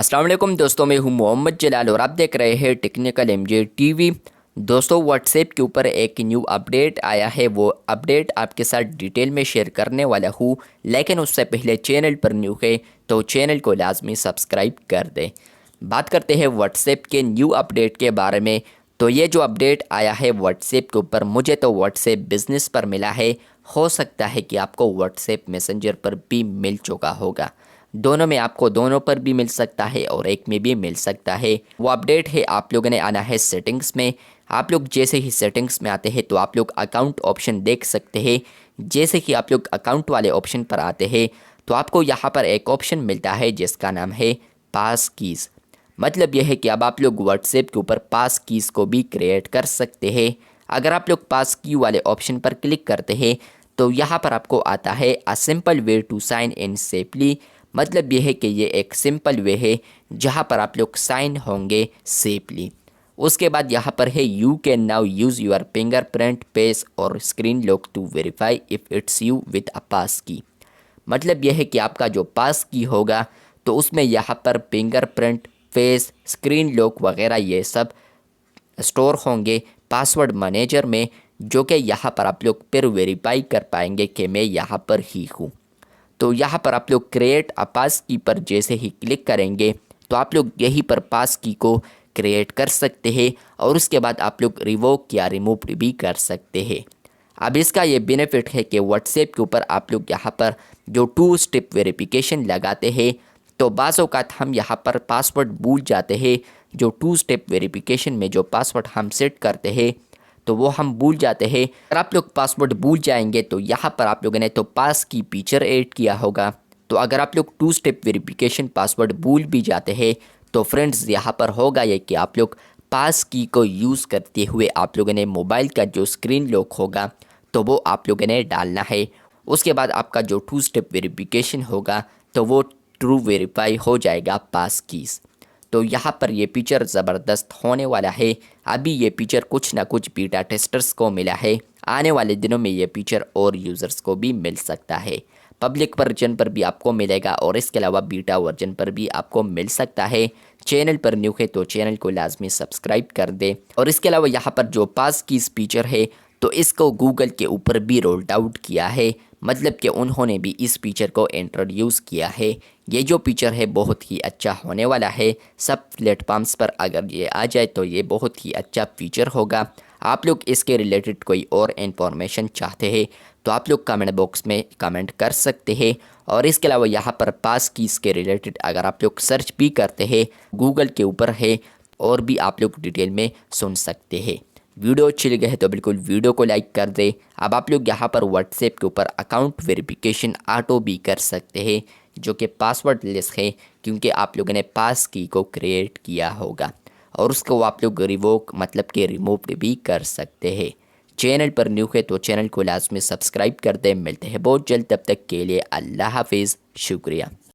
السلام علیکم دوستوں، میں ہوں محمد جلال اور آپ دیکھ رہے ہیں ٹیکنیکل ایم جے ٹی وی۔ دوستوں، واٹس ایپ کے اوپر ایک نیو اپڈیٹ آیا ہے، وہ اپڈیٹ آپ کے ساتھ ڈیٹیل میں شیئر کرنے والا ہوں، لیکن اس سے پہلے چینل پر نیو ہے تو چینل کو لازمی سبسکرائب کر دیں۔ بات کرتے ہیں واٹس ایپ کے نیو اپڈیٹ کے بارے میں۔ تو یہ جو اپڈیٹ آیا ہے واٹس ایپ کے اوپر، مجھے تو واٹس ایپ بزنس پر ملا ہے، ہو سکتا ہے کہ آپ کو واٹس ایپ میسنجر پر بھی مل چکا ہوگا۔ دونوں میں آپ کو دونوں پر بھی مل سکتا ہے اور ایک میں بھی مل سکتا ہے۔ وہ اپڈیٹ ہے، آپ لوگوں نے آنا ہے سیٹنگز میں۔ آپ لوگ جیسے ہی سیٹنگز میں آتے ہیں تو آپ لوگ اکاؤنٹ آپشن دیکھ سکتے ہیں۔ جیسے ہی آپ لوگ اکاؤنٹ والے آپشن پر آتے ہیں تو آپ کو یہاں پر ایک آپشن ملتا ہے جس کا نام ہے پاس کیز۔ مطلب یہ ہے کہ اب آپ لوگ واٹس ایپ کے اوپر پاس کیز کو بھی کریٹ کر سکتے ہیں۔ اگر آپ لوگ پاس کی والے آپشن پر کلک کرتے ہیں تو یہاں پر آپ کو آتا ہے a simple way to sign in safely. مطلب یہ ہے کہ یہ ایک سمپل وے ہے جہاں پر آپ لوگ سائن ہوں گے سیفلی۔ اس کے بعد یہاں پر ہے you can now use your fingerprint face اور screen lock to verify if it's you with a passkey. مطلب یہ ہے کہ آپ کا جو پاس کی ہوگا تو اس میں یہاں پر fingerprint, face, screen lock وغیرہ یہ سب اسٹور ہوں گے پاسورڈ مینیجر میں، جو کہ یہاں پر آپ لوگ پھر ویریفائی کر پائیں گے کہ میں یہاں پر ہی ہوں۔ تو یہاں پر آپ لوگ کریٹ اے پاس کی پر جیسے ہی کلک کریں گے تو آپ لوگ یہی پر پاس کی کو کریٹ کر سکتے ہیں اور اس کے بعد آپ لوگ ریووک یا ریموو بھی کر سکتے ہیں۔ اب اس کا یہ بینیفٹ ہے کہ واٹس ایپ کے اوپر آپ لوگ یہاں پر جو 2 اسٹیپ ویریفیکیشن لگاتے ہیں تو بعض اوقات ہم یہاں پر پاسورڈ بھول جاتے ہیں۔ جو 2 اسٹیپ ویریفیکیشن میں جو پاسورڈ ہم سیٹ کرتے ہیں تو وہ ہم بھول جاتے ہیں۔ اگر آپ لوگ پاسورڈ بھول جائیں گے تو یہاں پر آپ لوگوں نے تو پاس کی فیچر ایڈ کیا ہوگا۔ تو اگر آپ لوگ 2 اسٹیپ ویریفیکیشن پاسورڈ بھول بھی جاتے ہیں تو فرینڈز یہاں پر ہوگا یہ کہ آپ لوگ پاس کی کو یوز کرتے ہوئے آپ لوگوں نے موبائل کا جو اسکرین لاک ہوگا تو وہ آپ لوگوں نے ڈالنا ہے۔ اس کے بعد آپ کا جو 2 اسٹیپ ویریفیکیشن ہوگا تو وہ ٹرو ویریفائی ہو جائے گا پاس کیز۔ تو یہاں پر یہ فیچر زبردست ہونے والا ہے۔ ابھی یہ فیچر کچھ نہ کچھ بیٹا ٹیسٹرز کو ملا ہے، آنے والے دنوں میں یہ فیچر اور یوزرز کو بھی مل سکتا ہے۔ پبلک ورژن پر بھی آپ کو ملے گا اور اس کے علاوہ بیٹا ورژن پر بھی آپ کو مل سکتا ہے۔ چینل پر نیو ہے تو چینل کو لازمی سبسکرائب کر دیں۔ اور اس کے علاوہ یہاں پر جو پاس کیز فیچر ہے تو اس کو گوگل کے اوپر بھی رولڈ آؤٹ کیا ہے، مطلب کہ انہوں نے بھی اس فیچر کو انٹروڈیوس کیا ہے۔ یہ جو فیچر ہے بہت ہی اچھا ہونے والا ہے، سب پلیٹ فارمز پر اگر یہ آ جائے تو یہ بہت ہی اچھا فیچر ہوگا۔ آپ لوگ اس کے ریلیٹڈ کوئی اور انفارمیشن چاہتے ہیں تو آپ لوگ کمنٹ باکس میں کمنٹ کر سکتے ہیں۔ اور اس کے علاوہ یہاں پر پاس کیز کے ریلیٹڈ اگر آپ لوگ سرچ بھی کرتے ہیں گوگل کے اوپر ہے، اور بھی آپ لوگ ڈیٹیل میں سن سکتے ہیں۔ ویڈیو اچھی لگے ہے تو بالکل ویڈیو کو لائک کر دیں۔ اب آپ لوگ یہاں پر واٹس ایپ کے اوپر اکاؤنٹ ویریفیکیشن آٹو بھی کر سکتے ہیں، جو کہ پاسورڈ لیس ہے کیونکہ آپ لوگوں نے پاس کی کو کریٹ کیا ہوگا، اور اس کو آپ لوگ ریووک مطلب کہ ریموو بھی کر سکتے ہیں۔ چینل پر نیو ہے تو چینل کو لازمی سبسکرائب کر دیں۔ ملتے ہیں بہت جلد، تب تک کے لیے اللہ حافظ، شکریہ۔